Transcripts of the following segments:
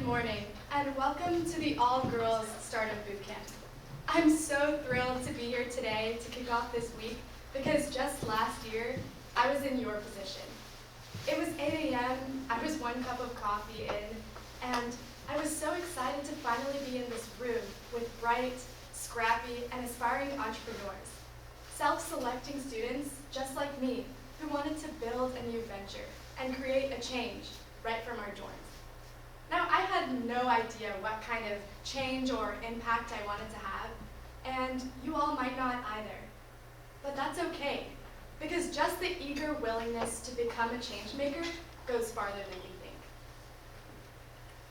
Good morning, and welcome to the All-Girls Startup Bootcamp. I'm so thrilled to be here today to kick off this week because just last year, I was in your position. It was 8 a.m., I was 1 cup of coffee in, and I was so excited to finally be in this room with bright, scrappy, and aspiring entrepreneurs, self-selecting students just like me who wanted to build a new venture and create a change right from our dorms. Now, I had no idea what kind of change or impact I wanted to have, and you all might not either. But that's okay, because just the eager willingness to become a change maker goes farther than you think.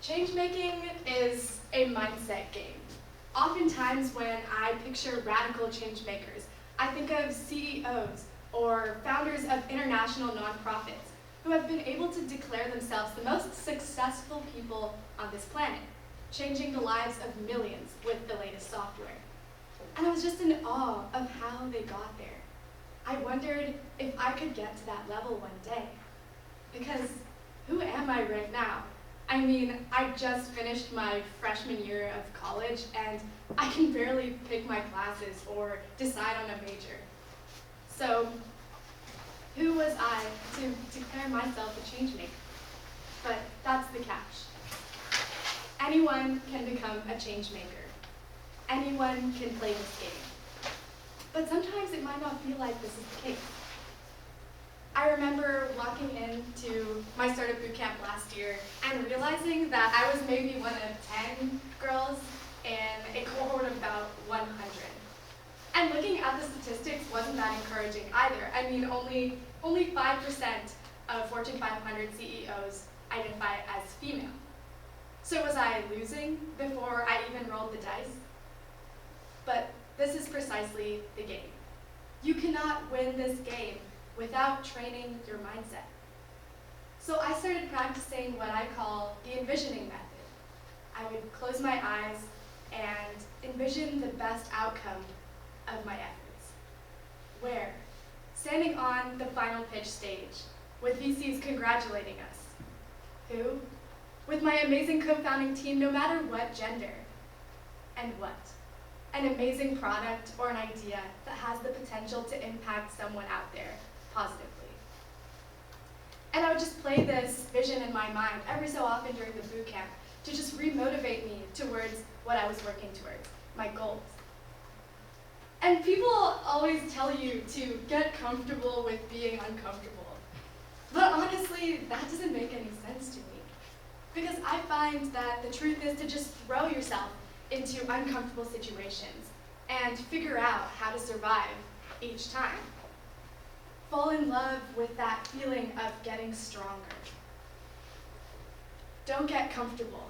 Change making is a mindset game. Oftentimes when I picture radical change makers, I think of CEOs or founders of international nonprofits who have been able to declare themselves the most successful people on this planet, changing the lives of millions with the latest software. And I was just in awe of how they got there. I wondered if I could get to that level one day. Because who am I right now? I mean, I just finished my freshman year of college and I can barely pick my classes or decide on a major. So, who was I to declare myself a change maker? But that's the catch. Anyone can become a change maker. Anyone can play this game. But sometimes it might not feel like this is the case. I remember walking into my startup bootcamp last year and realizing that I was maybe one of 10 girls in a cohort of about 100. And looking at the statistics wasn't that encouraging either. I mean, only 5% of Fortune 500 CEOs identify as female. So was I losing before I even rolled the dice? But this is precisely the game. You cannot win this game without training your mindset. So I started practicing what I call the envisioning method. I would close my eyes and envision the best outcome of my efforts. Where? Standing on the final pitch stage, with VCs congratulating us. Who? With my amazing co-founding team, no matter what gender. And what? An amazing product or an idea that has the potential to impact someone out there positively. And I would just play this vision in my mind every so often during the boot camp to just re-motivate me towards what I was working towards, my goals. And people always tell you to get comfortable with being uncomfortable. But honestly, that doesn't make any sense to me. Because I find that the truth is to just throw yourself into uncomfortable situations and figure out how to survive each time. Fall in love with that feeling of getting stronger. Don't get comfortable.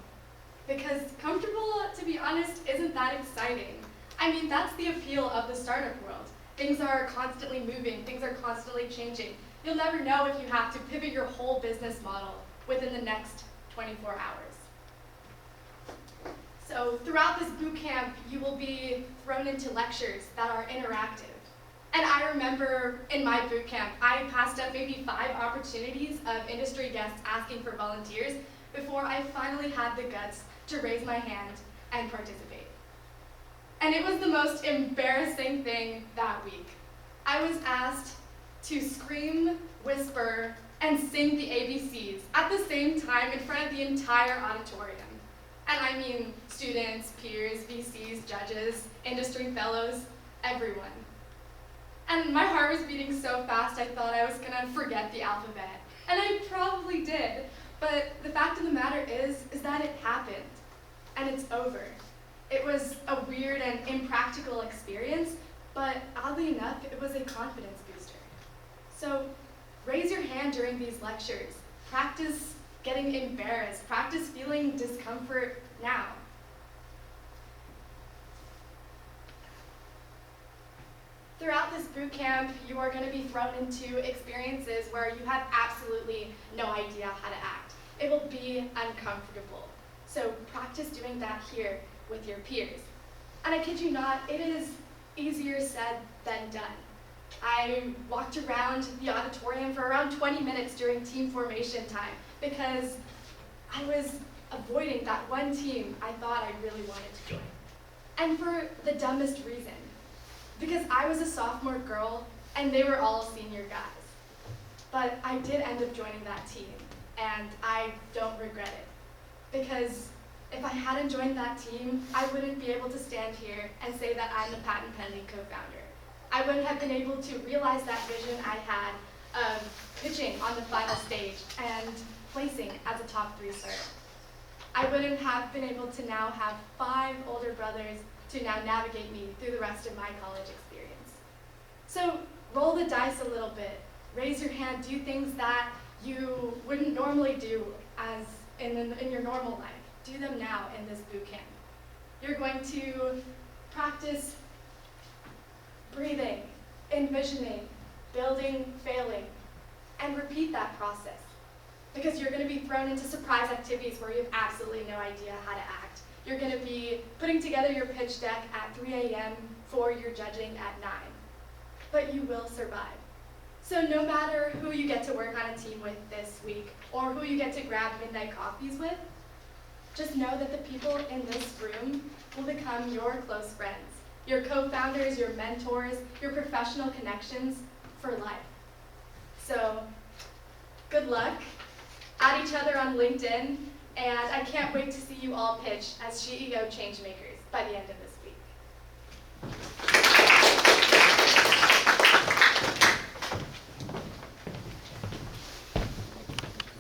Because comfortable, to be honest, isn't that exciting. I mean, that's the appeal of the startup world. Things are constantly moving, things are constantly changing. You'll never know if you have to pivot your whole business model within the next 24 hours. So throughout this boot camp, you will be thrown into lectures that are interactive. And I remember in my boot camp, I passed up maybe 5 opportunities of industry guests asking for volunteers before I finally had the guts to raise my hand and participate. And it was the most embarrassing thing that week. I was asked to scream, whisper, and sing the ABCs at the same time in front of the entire auditorium. And I mean students, peers, VCs, judges, industry fellows, everyone. And my heart was beating so fast I thought I was gonna forget the alphabet. And I probably did, but the fact of the matter is that it happened, and it's over. It was a weird and impractical experience, but oddly enough, it was a confidence booster. So raise your hand during these lectures. Practice getting embarrassed. Practice feeling discomfort now. Throughout this boot camp, you are going to be thrown into experiences where you have absolutely no idea how to act. It will be uncomfortable. So practice doing that here with your peers. And I kid you not, it is easier said than done. I walked around the auditorium for around 20 minutes during team formation time because I was avoiding that one team I thought I really wanted to join. And for the dumbest reason, because I was a sophomore girl and they were all senior guys. But I did end up joining that team, and I don't regret it. Because if I hadn't joined that team, I wouldn't be able to stand here and say that I'm the patent pending co-founder. I wouldn't have been able to realize that vision I had of pitching on the final stage and placing as a top 3 starter. I wouldn't have been able to now have 5 older brothers to now navigate me through the rest of my college experience. So roll the dice a little bit. Raise your hand, do things that you wouldn't normally do as in your normal life. Do them now in this boot camp. You're going to practice breathing, envisioning, building, failing, and repeat that process. Because you're going to be thrown into surprise activities where you have absolutely no idea how to act. You're going to be putting together your pitch deck at 3 a.m. for your judging at 9. But you will survive. So no matter who you get to work on a team with this week, or who you get to grab midnight coffees with, just know that the people in this room will become your close friends, your co-founders, your mentors, your professional connections for life. So good luck. Add each other on LinkedIn, and I can't wait to see you all pitch as CEO changemakers by the end of this